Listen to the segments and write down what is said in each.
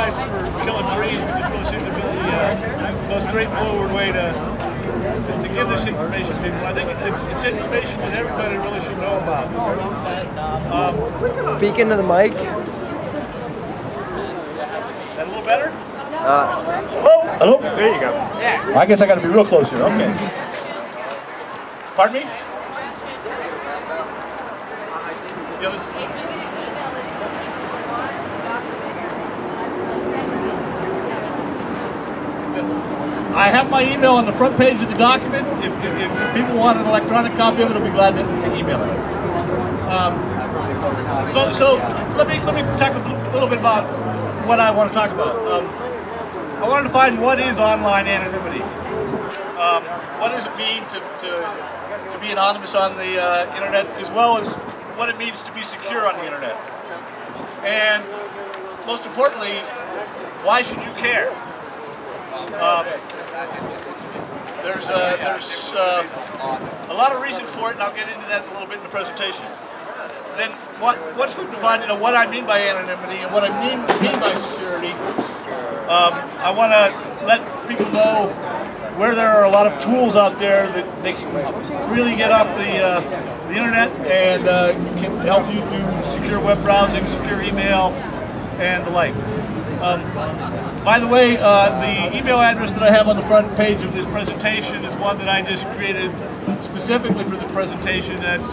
guys for killing trees, but this really seems to be the most straightforward way to give this information to people. I think it's information that everybody really should know about. Speak into the mic. Is that a little better? Hello? Hello? There you go. Yeah. I guess I got to be real close here. Okay. Pardon me? I have my email on the front page of the document. If people want an electronic copy of it, I'll be glad to email it. So let me talk a little bit about what I want to talk about. I want to define what is online anonymity. What does it mean to be anonymous on the internet, as well as what it means to be secure on the internet. And most importantly, why should you care? There's a lot of reasons for it, and I'll get into that a little bit in the presentation. Then, once we've defined, what I mean by anonymity and what I mean by security, I want to let people know where there are a lot of tools out there that they can really get off the internet and can help you do secure web browsing, secure email, and the like. By the way, the email address that I have on the front page of this presentation is one that I just created specifically for this presentation. That's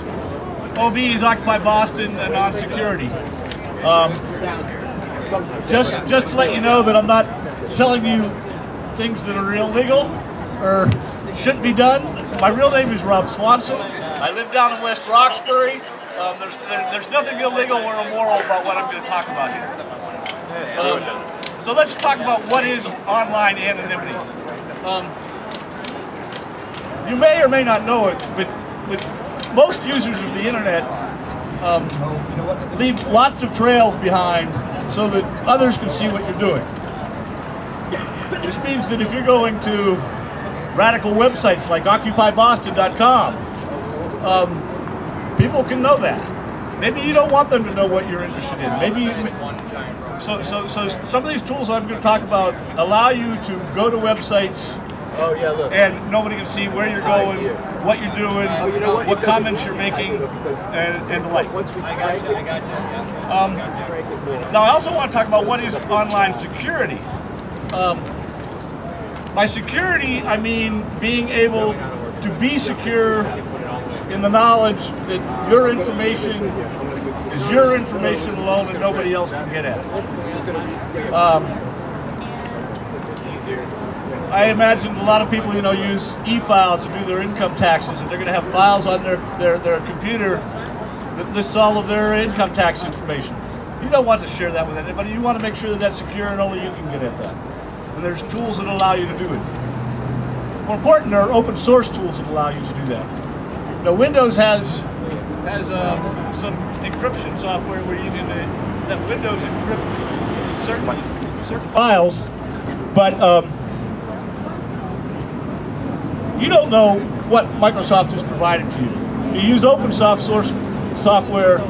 OB is Occupy Boston and on security. Just to let you know that I'm not telling you things that are illegal or shouldn't be done. My real name is Rob Swanson. I live down in West Roxbury. There's nothing illegal or immoral about what I'm going to talk about here. So let's talk about what is online anonymity. You may or may not know it, but most users of the internet leave lots of trails behind so that others can see what you're doing. This means that if you're going to radical websites like OccupyBoston.com, people can know that. Maybe you don't want them to know what you're interested in. So some of these tools I'm going to talk about allow you to go to websites and nobody can see where you're going, what you're doing, what comments you're making, and the like. Now I also want to talk about what is online security. By security, I mean being able to be secure in the knowledge that your information is your information alone and nobody else can get at it. I imagine a lot of people, use e-file to do their income taxes, and they're going to have files on their computer that lists all of their income tax information. You don't want to share that with anybody. You want to make sure that that's secure and only you can get at that. And there's tools that allow you to do it. More important, there are open source tools that allow you to do that. Now, Windows has some encryption software where you can let Windows encrypt certain files, but you don't know what Microsoft has provided to you. If you use open source software,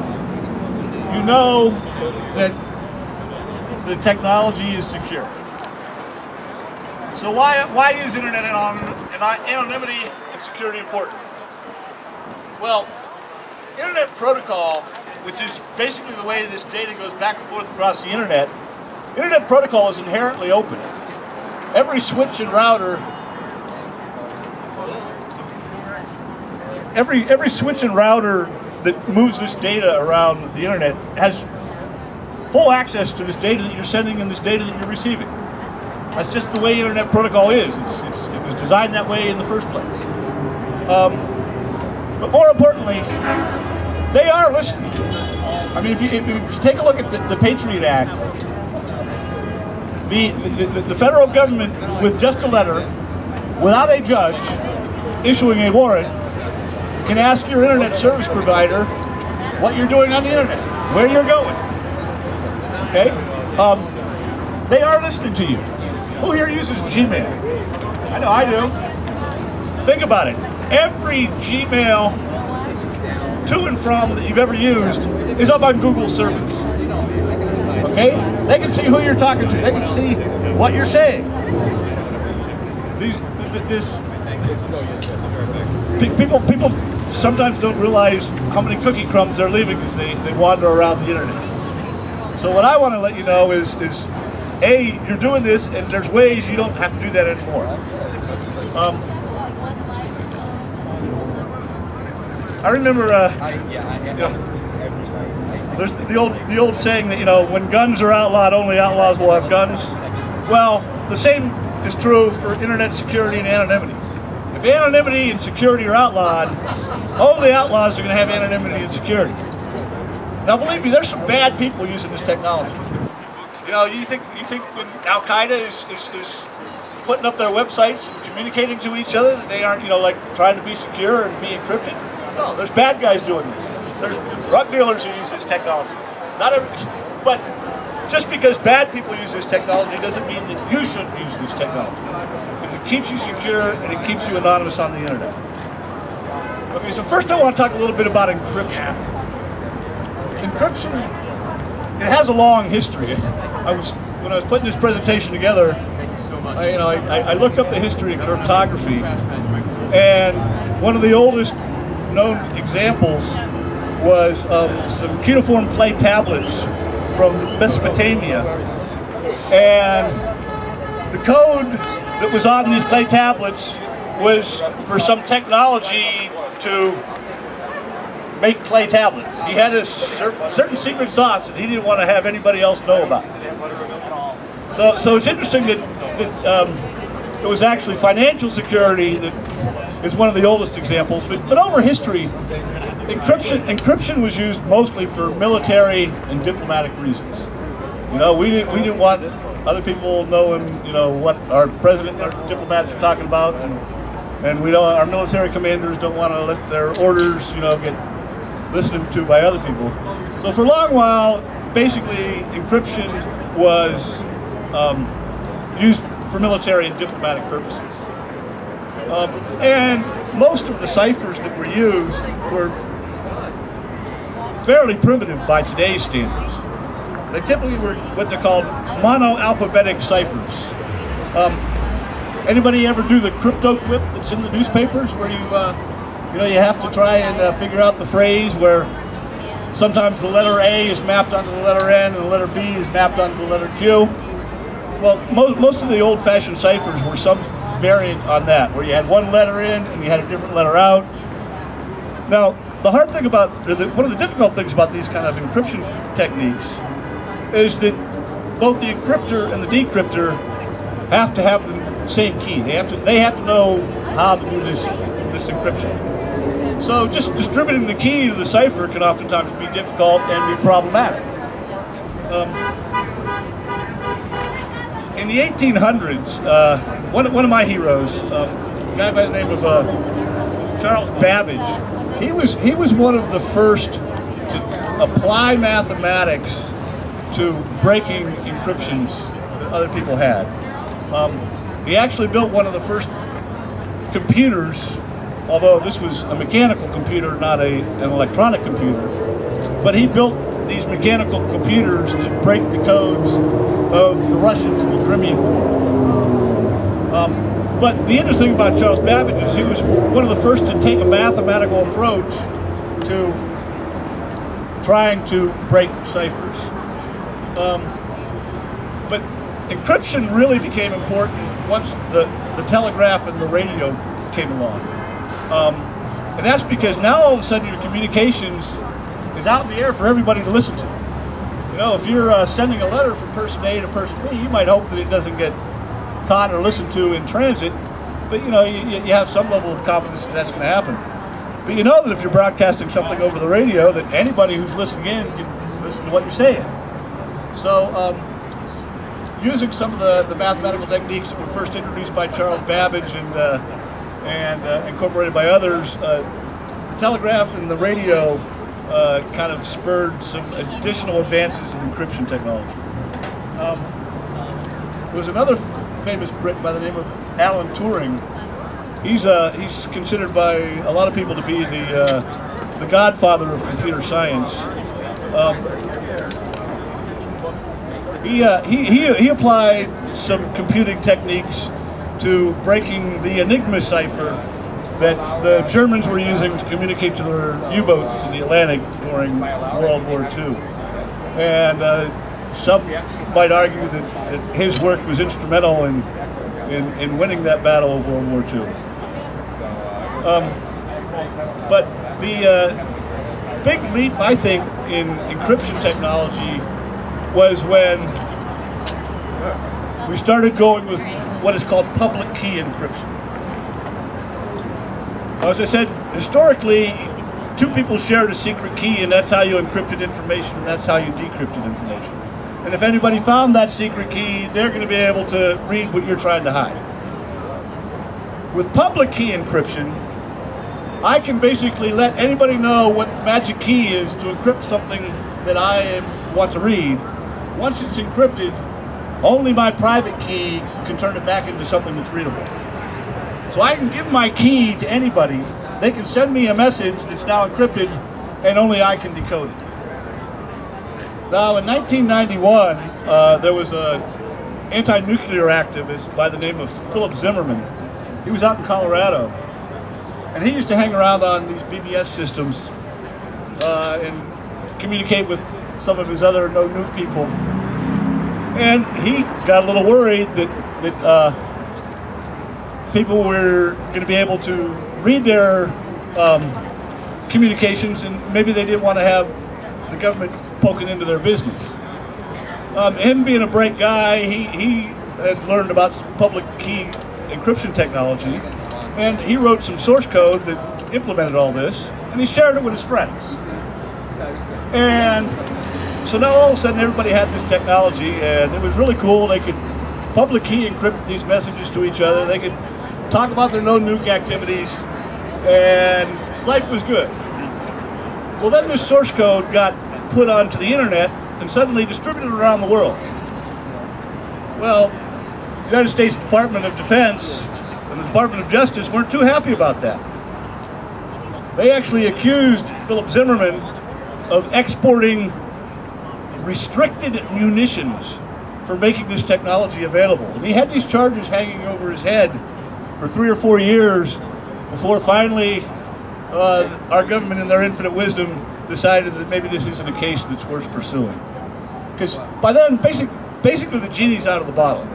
you know that the technology is secure. So why is internet anonymity and security important? Well, Internet Protocol, which is basically the way this data goes back and forth across the Internet, Internet Protocol is inherently open. Every switch and router, every switch and router that moves this data around the Internet has full access to this data that you're sending and this data that you're receiving. That's just the way Internet Protocol is. It was designed that way in the first place. But more importantly, they are listening. I mean, if you take a look at the Patriot Act, the federal government, with just a letter, without a judge issuing a warrant, can ask your internet service provider what you're doing on the internet, where you're going. Okay? They are listening to you. Who here uses Gmail? I know I do. Think about it. Every Gmail to and from that you've ever used is up on Google servers. Okay? Okay? They can see who you're talking to. They can see what you're saying. People sometimes don't realize how many cookie crumbs they're leaving as they wander around the internet. So what I want to let you know is A, you're doing this, and there's ways you don't have to do that anymore. I remember, there's the old saying that, when guns are outlawed, only outlaws will have guns. Well, the same is true for internet security and anonymity. If anonymity and security are outlawed, only outlaws are going to have anonymity and security. Now, believe me, there's some bad people using this technology. You think when Al-Qaeda is putting up their websites and communicating to each other that they aren't, like trying to be secure and be encrypted? No, there's bad guys doing this. There's drug dealers who use this technology. But just because bad people use this technology doesn't mean that you shouldn't use this technology. Because it keeps you secure and it keeps you anonymous on the internet. Okay, so first I want to talk a little bit about encryption. Encryption, it has a long history. When I was putting this presentation together, I looked up the history of cryptography, and one of the oldest known examples was some cuneiform clay tablets from Mesopotamia, and the code that was on these clay tablets was for some technology to make clay tablets. He had a certain secret sauce that he didn't want to have anybody else know about. So it's interesting that it was actually financial security that is one of the oldest examples. But over history, encryption was used mostly for military and diplomatic reasons. We didn't want other people knowing, what our president and our diplomats are talking about, and our military commanders don't want to let their orders, get listened to by other people. So for a long while, basically, encryption was used for military and diplomatic purposes. And most of the ciphers that were used were fairly primitive by today's standards. They typically were what they're called mono-alphabetic ciphers. Anybody ever do the crypto clip that's in the newspapers where you have to try and figure out the phrase where sometimes the letter A is mapped onto the letter N and the letter B is mapped onto the letter Q? Well, most of the old-fashioned ciphers were some variant on that, where you had one letter in and you had a different letter out. Now, the hard thing about, one of the difficult things about these kind of encryption techniques is that both the encryptor and the decryptor have to have the same key. They have to know how to do this encryption. So just distributing the key to the cipher can oftentimes be difficult and be problematic. In the 1800s, one of my heroes, a guy by the name of Charles Babbage, he was one of the first to apply mathematics to breaking encryptions that other people had. He actually built one of the first computers, although this was a mechanical computer, not an electronic computer. But he built these mechanical computers to break the codes of the Russians in the Crimean War. But the interesting thing about Charles Babbage is he was one of the first to take a mathematical approach to trying to break ciphers. But encryption really became important once the telegraph and the radio came along. And that's because now all of a sudden your communications is out in the air for everybody to listen to. If you're sending a letter from person A to person B, you might hope that it doesn't get caught or listened to in transit, but you have some level of confidence that that's going to happen. But you know that if you're broadcasting something over the radio, that anybody who's listening in can listen to what you're saying. So using some of the mathematical techniques that were first introduced by Charles Babbage and incorporated by others, the telegraph and the radio kind of spurred some additional advances in encryption technology. There was another famous Brit by the name of Alan Turing. He's considered by a lot of people to be the godfather of computer science. He applied some computing techniques to breaking the Enigma cipher that the Germans were using to communicate to their U-boats in the Atlantic during World War II. And some might argue that his work was instrumental in winning that battle of World War II. But the big leap, I think, in encryption technology was when we started going with what is called public key encryption. As I said, historically, two people shared a secret key, and that's how you encrypted information, and that's how you decrypted information. And if anybody found that secret key, they're going to be able to read what you're trying to hide. With public key encryption, I can basically let anybody know what the magic key is to encrypt something that I want to read. Once it's encrypted, only my private key can turn it back into something that's readable. So I can give my key to anybody. They can send me a message that's now encrypted, and only I can decode it. Now, in 1991, there was an anti-nuclear activist by the name of Philip Zimmerman. He was out in Colorado, and he used to hang around on these BBS systems and communicate with some of his other no-nuke people. And he got a little worried that people were going to be able to read their communications, and maybe they didn't want to have the government poking into their business. Him being a bright guy, he had learned about public key encryption technology, and he wrote some source code that implemented all this, and he shared it with his friends. And so now all of a sudden everybody had this technology, and it was really cool. They could public key encrypt these messages to each other. They could talk about their no-nuke activities, and life was good. Well, then this source code got put onto the internet and suddenly distributed around the world. Well, the United States Department of Defense and the Department of Justice weren't too happy about that. They actually accused Philip Zimmerman of exporting restricted munitions for making this technology available. And he had these charges hanging over his head for 3 or 4 years before finally our government, in their infinite wisdom, decided that maybe this isn't a case that's worth pursuing. Because by then, basically the genie's out of the bottle.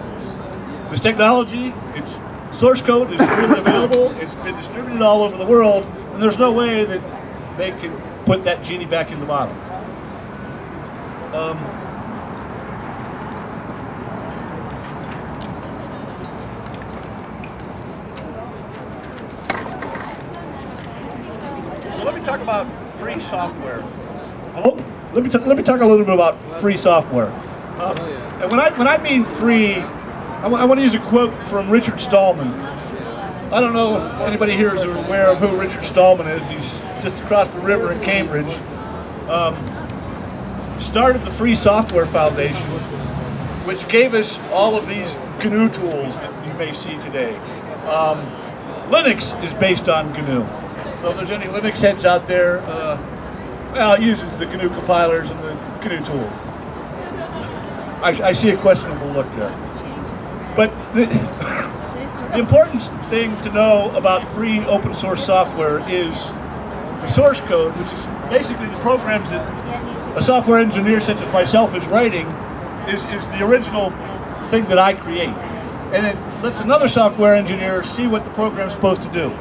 This technology, its source code is freely available, it's been distributed all over the world, and there's no way that they can put that genie back in the bottle. So let me talk about free software. Let me talk a little bit about free software. And when I mean free, I want to use a quote from Richard Stallman. I don't know if anybody here is aware of who Richard Stallman is. He's just across the river in Cambridge. Started the Free Software Foundation, which gave us all of these GNU tools that you may see today. Linux is based on GNU. So if there's any Linux heads out there, well, it uses the GNU compilers and the GNU tools. I see a questionable look there. But the important thing to know about free open source software is the source code, which is basically the programs that a software engineer such as myself is writing, is the original thing that I create. And it lets another software engineer see what the program's supposed to do.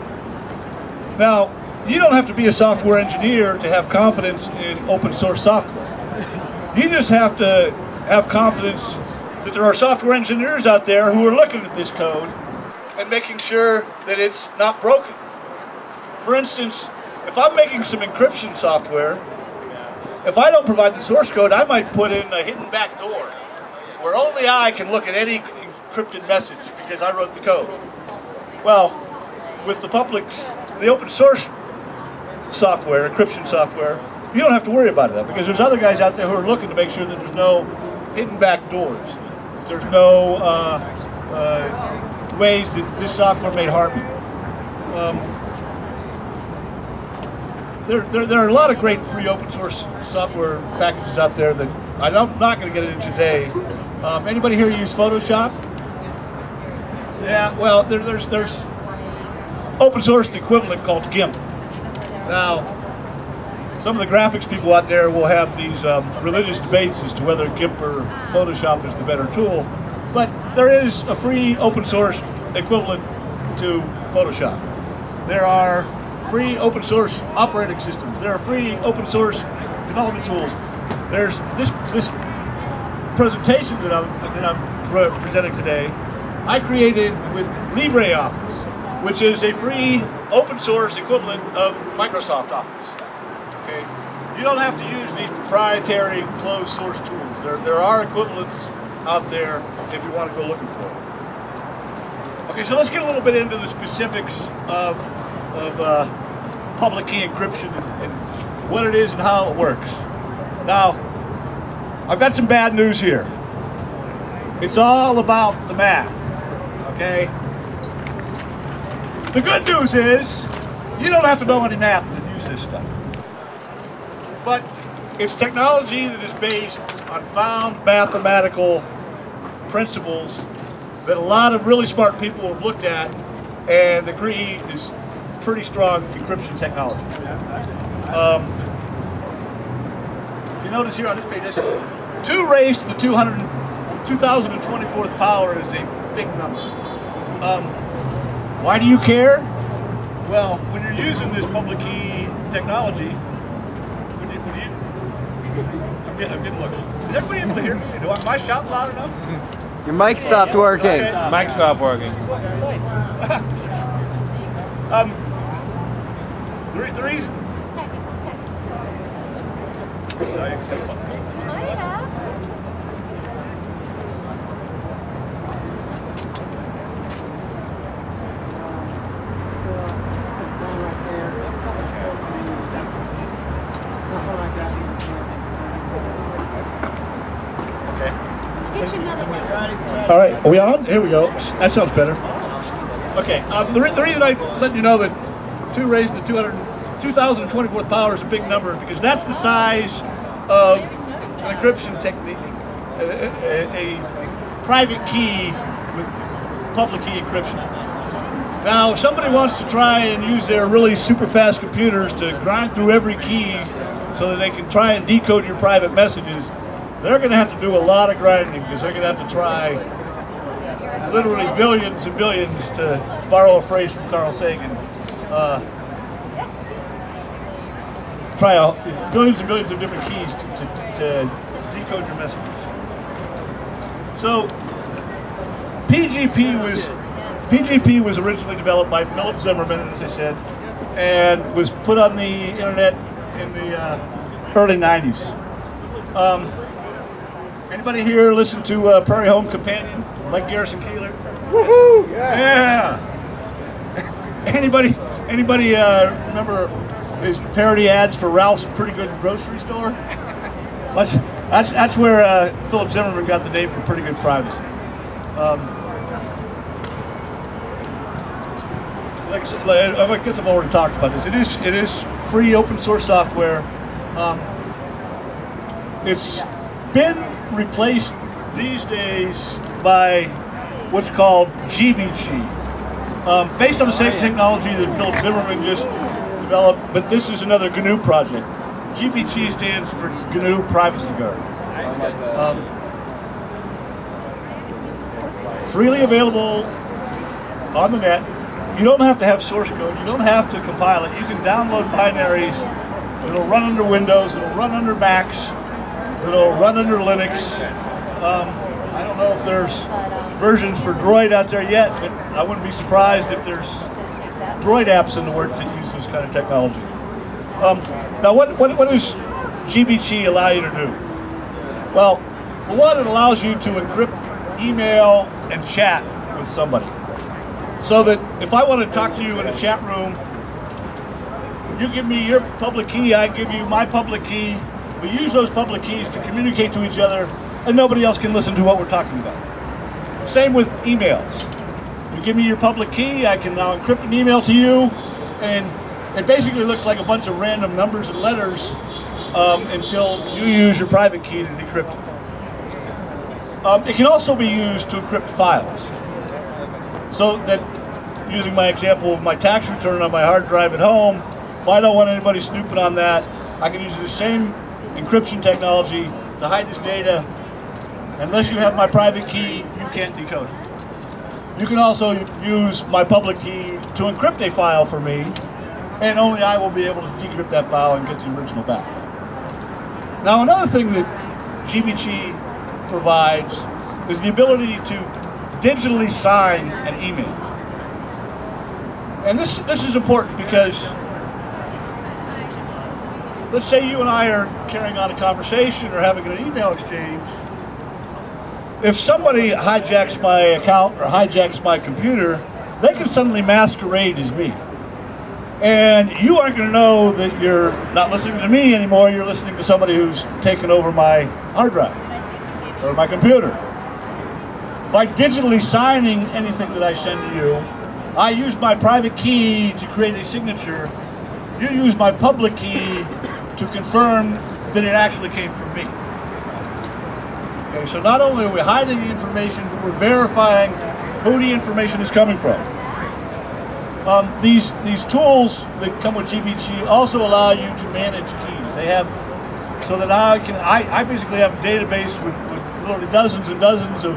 Now, you don't have to be a software engineer to have confidence in open source software. You just have to have confidence that there are software engineers out there who are looking at this code and making sure that it's not broken. For instance, if I'm making some encryption software, if I don't provide the source code, I might put in a hidden backdoor where only I can look at any encrypted message because I wrote the code. Well, with the open source software, encryption software, you don't have to worry about that because there's other guys out there who are looking to make sure that there's no hidden backdoors, that there's no ways that this software may harm you. There are a lot of great free open source software packages out there that I'm not going to get into today. Anybody here use Photoshop? Yeah, well, there's open source equivalent called GIMP. Now, some of the graphics people out there will have these religious debates as to whether GIMP or Photoshop is the better tool, but there is a free open source equivalent to Photoshop. There are free open source operating systems. There are free open source development tools. There's this presentation that I'm presenting today, I created with LibreOffice, which is a free open source equivalent of Microsoft Office. Okay, you don't have to use these proprietary closed source tools. There are equivalents out there if you want to go looking for them. Okay, so let's get a little bit into the specifics of public key encryption and what it is and how it works. Now, I've got some bad news here. It's all about the math, okay? The good news is you don't have to know any math to use this stuff. But it's technology that is based on sound mathematical principles that a lot of really smart people have looked at and agree is pretty strong encryption technology. If you notice here on this page, 2 raised to the 2024th power is a big number. Why do you care? Well, when you're using this public key technology, I'm getting looks. Is everybody able to hear me? Am I shouting loud enough? Your mic stopped working. Okay. Mic stopped working. The reason. All right, are we on? Here we go. That sounds better. Okay, the reason I let you know that 2 raised to the 2024th power is a big number because that's the size of an encryption technique, a private key with public key encryption. Now, if somebody wants to try and use their really super fast computers to grind through every key so that they can try and decode your private messages, they're going to have to do a lot of grinding because they're going to have to try literally billions and billions, to borrow a phrase from Carl Sagan, try billions and billions of different keys to decode your messages. So PGP was originally developed by Philip Zimmermann, as I said, and was put on the internet in the early 90s. Anybody here listen to Prairie Home Companion, like Garrison Keillor? Woohoo! Yeah! Anybody remember his parody ads for Ralph's Pretty Good Grocery Store? That's where Philip Zimmermann got the name for Pretty Good Privacy. I guess I've already talked about this. It is free open source software. It's been replaced these days by what's called GBG, based on the same technology that Philip Zimmermann just developed, but this is another GNU project. GBG stands for GNU Privacy Guard. Freely available on the net. You don't have to have source code. You don't have to compile it. You can download binaries. It'll run under Windows. It'll run under Macs. It'll run under Linux. I don't know if there's versions for Droid out there yet, but I wouldn't be surprised if there's Droid apps in the works that use this kind of technology. Now, what does GBG allow you to do? Well, for one, it allows you to encrypt email and chat with somebody. So that if I want to talk to you in a chat room, you give me your public key, I give you my public key. We use those public keys to communicate to each other, and nobody else can listen to what we're talking about. Same with emails. You give me your public key, I can now encrypt an email to you, and it basically looks like a bunch of random numbers and letters until you use your private key to decrypt it. It can also be used to encrypt files. So that, using my example of my tax return on my hard drive at home, if I don't want anybody snooping on that, I can use the same encryption technology to hide this data. Unless you have my private key, you can't decode it. You can also use my public key to encrypt a file for me, and only I will be able to decrypt that file and get the original back. Now, another thing that GBG provides is the ability to digitally sign an email. And this is important because, let's say you and I are carrying on a conversation or having an email exchange. If somebody hijacks my account or hijacks my computer, they can suddenly masquerade as me. And you aren't going to know that you're not listening to me anymore, you're listening to somebody who's taken over my hard drive or my computer. By digitally signing anything that I send to you, I use my private key to create a signature. You use my public key to confirm that it actually came from me. Okay, so not only are we hiding the information, but we're verifying who the information is coming from. These tools that come with GBG also allow you to manage keys. They have, so that I basically have a database with literally dozens and dozens of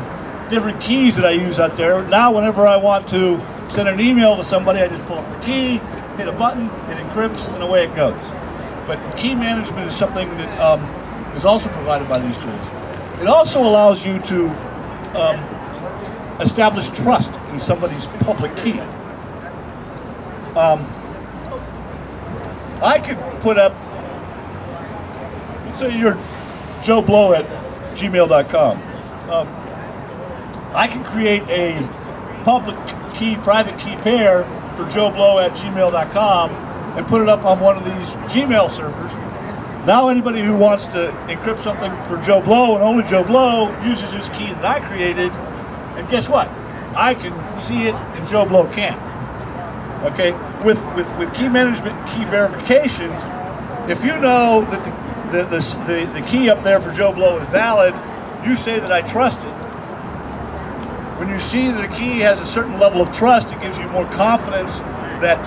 different keys that I use out there. Now, whenever I want to send an email to somebody, I just pull up the key, hit a button, it encrypts, and away it goes. But key management is something that is also provided by these tools. It also allows you to establish trust in somebody's public key. I could put up, let's say you're Joe Blow at gmail.com. I can create a public key, private key pair for Joe Blow at gmail.com and put it up on one of these Gmail servers. Now anybody who wants to encrypt something for Joe Blow and only Joe Blow uses this key that I created, and guess what? I can see it and Joe Blow can't. Okay, with key management and key verification, if you know that the key up there for Joe Blow is valid, you say that I trust it. When you see that a key has a certain level of trust, it gives you more confidence that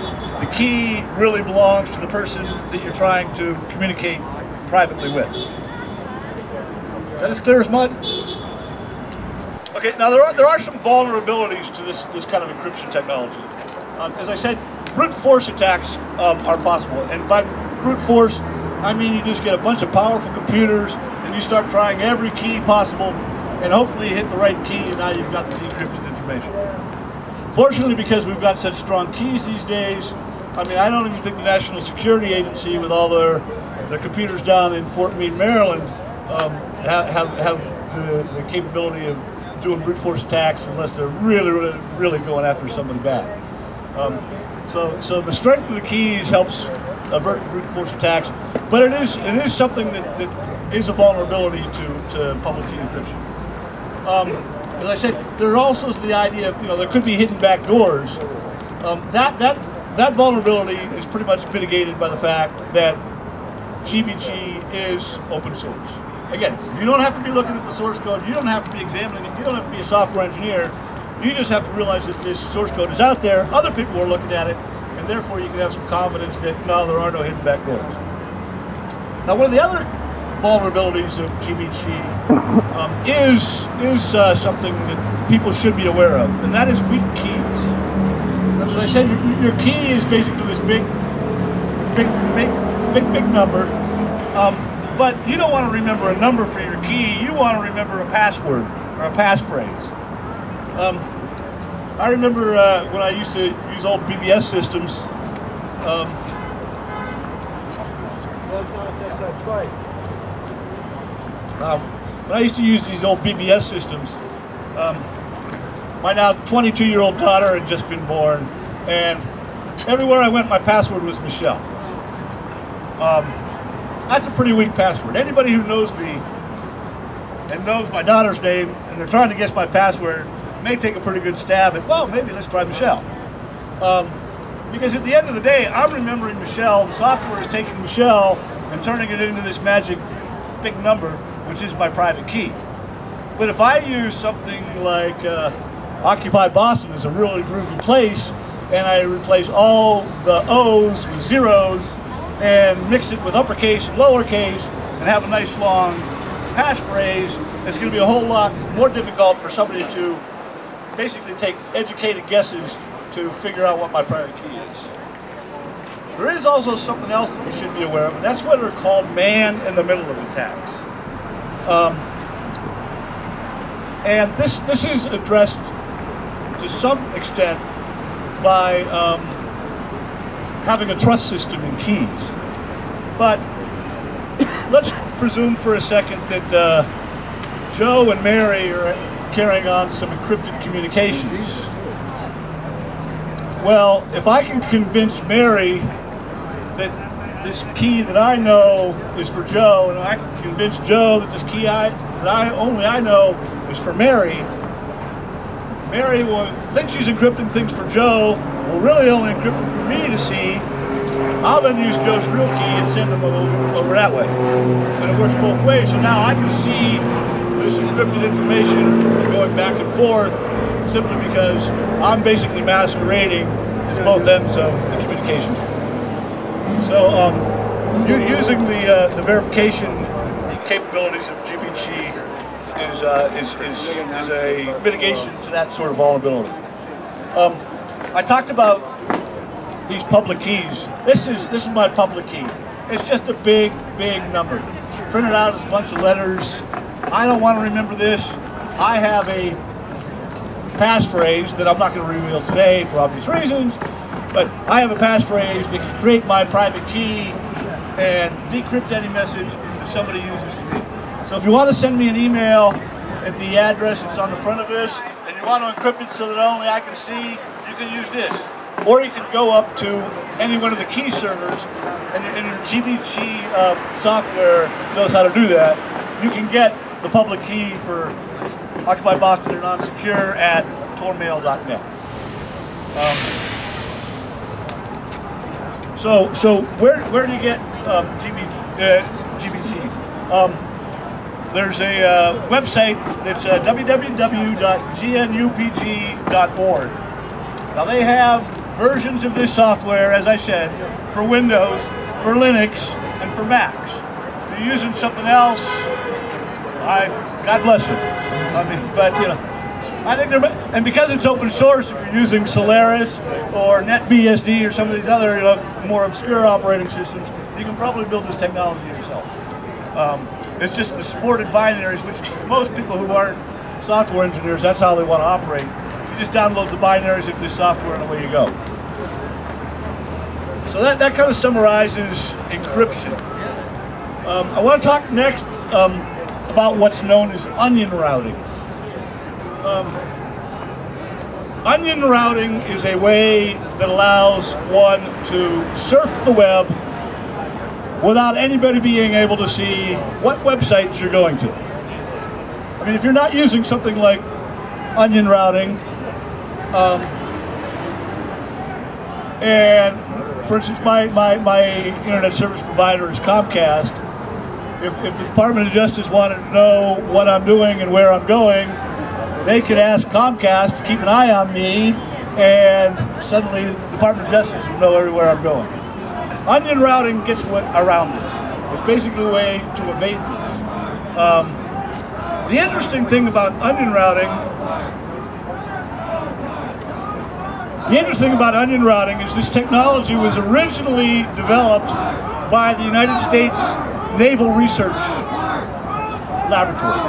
the key really belongs to the person that you're trying to communicate privately with. Is that as clear as mud? Okay, now there are some vulnerabilities to this kind of encryption technology. As I said, brute force attacks are possible, and by brute force, I mean you just get a bunch of powerful computers and you start trying every key possible, and hopefully you hit the right key, and now you've got the decrypted information. Fortunately, because we've got such strong keys these days, I mean, I don't even think the National Security Agency, with all their computers down in Fort Meade, Maryland, have the capability of doing brute force attacks unless they're really going after somebody bad. So the strength of the keys helps avert brute force attacks, but it is something that is a vulnerability to public key encryption. As I said, there also is the idea of, there could be hidden back doors. That vulnerability is pretty much mitigated by the fact that GBG is open source. Again, you don't have to be looking at the source code, you don't have to be examining it, you don't have to be a software engineer, you just have to realize that this source code is out there, other people are looking at it, and therefore you can have some confidence that, no, there are no hidden back doors. Now, one of the other vulnerabilities of GBG is something that people should be aware of, and that is weak keys. As I said, your key is basically this big number, but you don't want to remember a number for your key. You want to remember a password or a passphrase. I remember when I used to use old BBS systems. When I used to use these old BBS systems, my now 22-year-old daughter had just been born, and everywhere I went, my password was Michelle. That's a pretty weak password. Anybody who knows me and knows my daughter's name, and they're trying to guess my password, may take a pretty good stab at, well, maybe let's try Michelle. Because at the end of the day, I'm remembering Michelle, the software is taking Michelle, and turning it into this magic big number, which is my private key. But if I use something like Occupy Boston as a really groovy place, and I replace all the O's with zeros and mix it with uppercase and lowercase and have a nice long passphrase, it's going to be a whole lot more difficult for somebody to basically take educated guesses to figure out what my private key is. There is also something else that we should be aware of, and that's what are called man-in-the-middle attacks. And this is addressed to some extent by having a trust system in keys. But let's presume for a second that Joe and Mary are carrying on some encrypted communications. Well, if I can convince Mary that this key that I know is for Joe, and I can convince Joe that this key I know is for Mary, Mary will think she's encrypting things for Joe, will really only encrypt them for me to see. I'll then use Joe's real key and send them over that way. And it works both ways, so now I can see this encrypted information going back and forth simply because I'm basically masquerading as both ends of the communication. So using the verification capabilities of GBG is a mitigation to that sort of vulnerability. I talked about these public keys. This is my public key. It's just a big number. Printed out as a bunch of letters. I don't want to remember this. I have a passphrase that I'm not going to reveal today for obvious reasons, but I have a passphrase that can create my private key and decrypt any message that somebody uses to me. So if you want to send me an email at the address that's on the front of this, and you want to encrypt it so that only I can see, you can use this. Or you can go up to any one of the key servers, and your GBG software knows how to do that. You can get the public key for Occupy Boston and Non-Secure at tormail.net. So where do you get GBG? There's a website that's www.gnupg.org. Now they have versions of this software, as I said, for Windows, for Linux, and for Macs. If you're using something else, God bless you. I mean, but you know, I think and because it's open source, if you're using Solaris or NetBSD or some of these other more obscure operating systems, you can probably build this technology yourself. It's just the supported binaries, which most people who aren't software engineers, that's how they want to operate. You just download the binaries of this software and away you go. So that kind of summarizes encryption. I want to talk next about what's known as onion routing. Onion routing is a way that allows one to surf the web without anybody being able to see what websites you're going to. I mean, if you're not using something like onion routing, and for instance, my internet service provider is Comcast. If the Department of Justice wanted to know what I'm doing and where I'm going, they could ask Comcast to keep an eye on me, and suddenly the Department of Justice will know everywhere I'm going. Onion routing gets around this. It's basically a way to evade this. The interesting thing about onion routing is this technology was originally developed by the United States Naval Research Laboratory.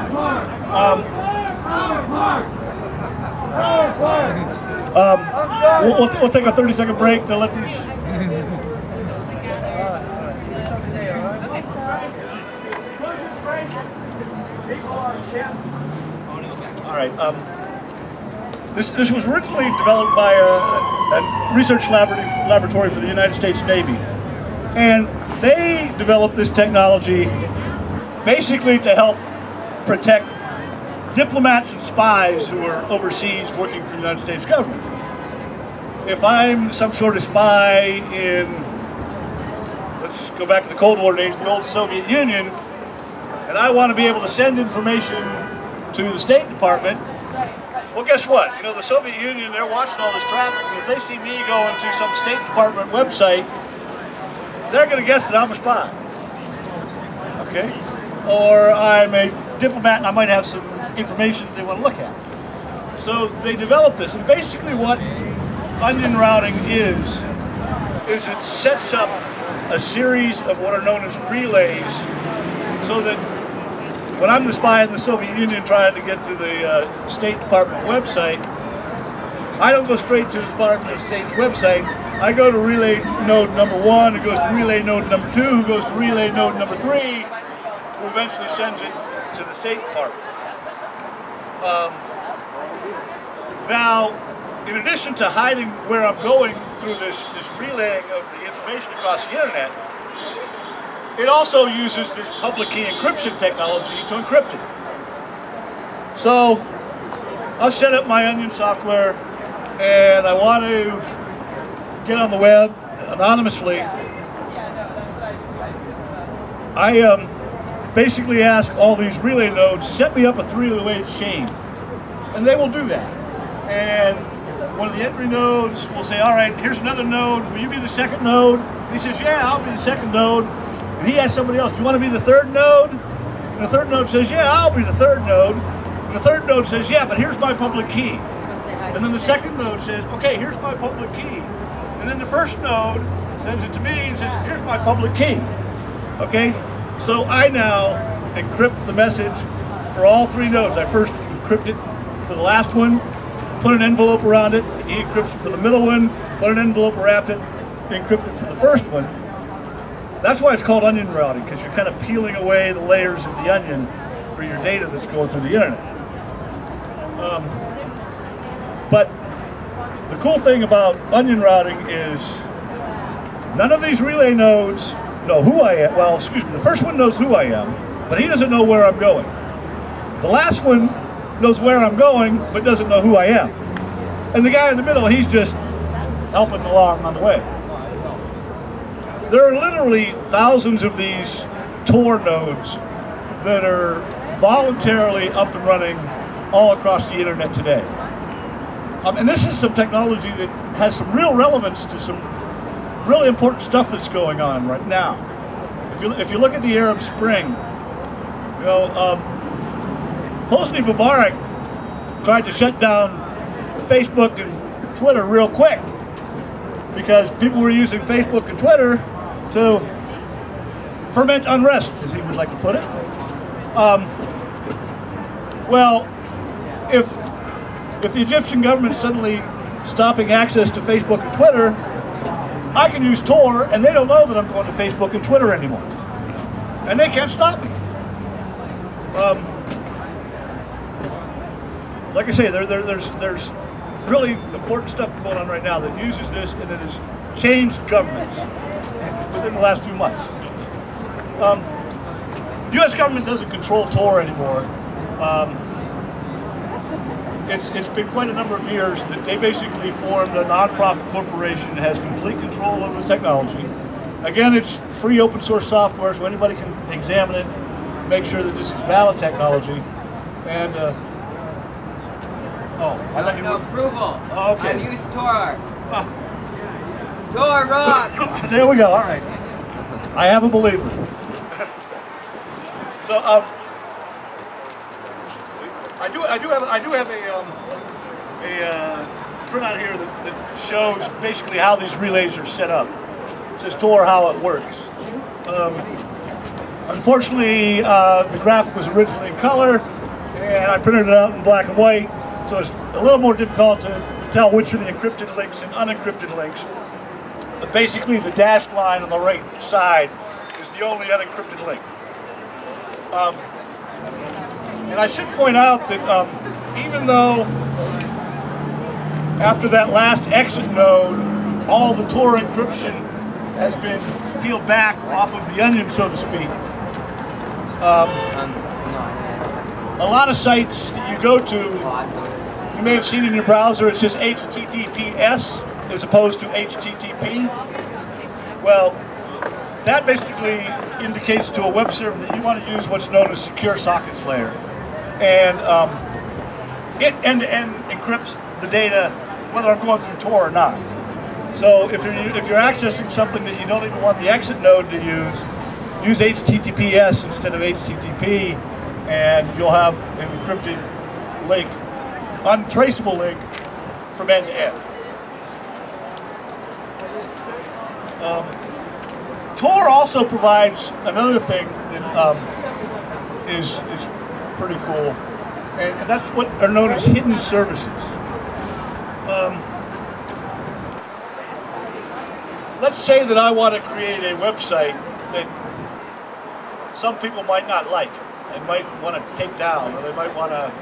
We'll take a 30-second break to let these. All right. This was originally developed by a research laboratory for the United States Navy, and they developed this technology basically to help protect diplomats and spies who are overseas working for the United States government. If I'm some sort of spy in, let's go back to the Cold War days, the old Soviet Union, and I want to be able to send information to the State Department. Well, guess what? You know, the Soviet Union, they're watching all this traffic, and if they see me going to some State Department website, they're going to guess that I'm a spy. Okay? Or I'm a diplomat and I might have some information that they want to look at. So they developed this, and basically what onion routing is it sets up a series of what are known as relays, so that when I'm the spy in the Soviet Union trying to get to the State Department website, I don't go straight to the Department of State's website. I go to relay node number 1, it goes to relay node number 2, who goes to relay node number 3, who eventually sends it to the State Department. Now, in addition to hiding where I'm going through this relaying of the information across the internet, it also uses this public key encryption technology to encrypt it. So, I'll set up my Onion software and I want to get on the web anonymously. I basically ask all these relay nodes, set me up a three-way chain, and they will do that. And one of the entry nodes will say, all right, here's another node, will you be the second node? And he says, yeah, I'll be the second node. And he asks somebody else, do you want to be the third node? And the third node says, yeah, I'll be the third node. And the third node says, yeah, but here's my public key. And then the second node says, okay, here's my public key. And then the first node sends it to me and says, here's my public key. Okay, so I now encrypt the message for all three nodes. I first encrypt it for the last one, put an envelope around it, he encrypts it for the middle one, put an envelope around it, encrypt it for the first one. That's why it's called onion routing, because you're kind of peeling away the layers of the onion for your data that's going through the internet. But the cool thing about onion routing is none of these relay nodes know who I am. Well, excuse me, the first one knows who I am, but he doesn't know where I'm going. The last one knows where I'm going, but doesn't know who I am. And the guy in the middle, he's just helping along on the way. There are literally thousands of these Tor nodes that are voluntarily up and running all across the internet today. And this is some technology that has some real relevance to some really important stuff that's going on right now. If you look at the Arab Spring, you know, Hosni Mubarak tried to shut down Facebook and Twitter real quick because people were using Facebook and Twitter to ferment unrest, as he would like to put it. Well, if the Egyptian government is suddenly stopping access to Facebook and Twitter, I can use Tor, and they don't know that I'm going to Facebook and Twitter anymore. And they can't stop me. Like I say, there's really important stuff going on right now that uses this, and it has changed governments within the last few months. U.S. government doesn't control Tor anymore. It's been quite a number of years that they basically formed a non-profit corporation that has complete control over the technology. Again, it's free open source software, so anybody can examine it, make sure that this is valid technology. And oh, I thought you were approval. Oh, okay. I've used Tor. Tor rocks. There we go. All right. I have a believer. So I do have a printout here that shows basically how these relays are set up. It says Tor, how it works. Unfortunately, the graphic was originally in color, and I printed it out in black and white, so it's a little more difficult to tell which are the encrypted links and unencrypted links. But basically, the dashed line on the right side is the only unencrypted link. And I should point out that even though after that last exit node, all the Tor encryption has been peeled back off of the onion, so to speak, a lot of sites that you go to, you may have seen in your browser, it says HTTPS as opposed to HTTP. Well, that basically indicates to a web server that you want to use what's known as secure sockets layer. And it end-to-end encrypts the data whether I'm going through Tor or not. So if you're accessing something that you don't even want the exit node to use HTTPS instead of HTTP, and you'll have an encrypted link, untraceable link from end to end. Tor also provides another thing that is pretty cool, and that's what are known as hidden services. Let's say that I want to create a website that some people might not like and might want to take down, or they might want to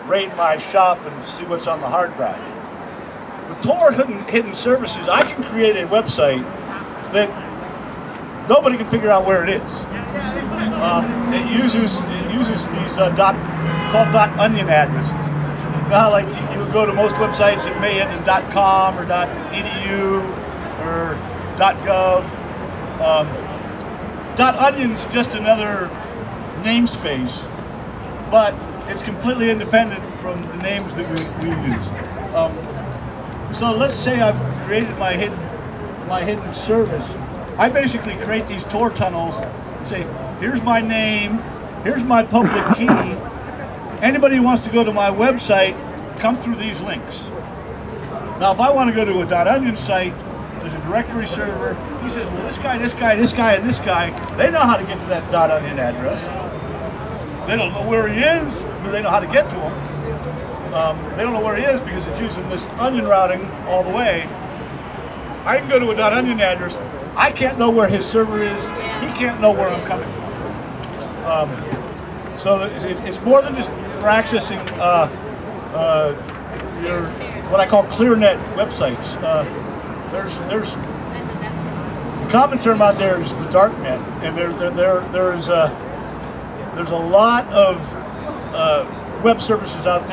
raid my shop and see what's on the hard drive. With Tor hidden services, I can create a website that nobody can figure out where it is. It uses these called .onion addresses. Now, like you would go to most websites, it may end in .com or .edu or .gov. .onion's just another namespace, but it's completely independent from the names that we use. So let's say I've created my hidden service. I basically create these Tor tunnels and say, here's my name, here's my public key. Anybody who wants to go to my website, come through these links. Now, if I want to go to a .onion site, there's a directory server. He says, well, this guy, this guy, this guy, and this guy, they know how to get to that .onion address. They don't know where he is, but they know how to get to him. They don't know where he is because it's using this onion routing all the way. I can go to a .onion address. I can't know where his server is. He can't know where I'm coming from. So it's more than just for accessing your what I call ClearNet websites. There's the common term out there is the darknet, and there's a lot of web services out there.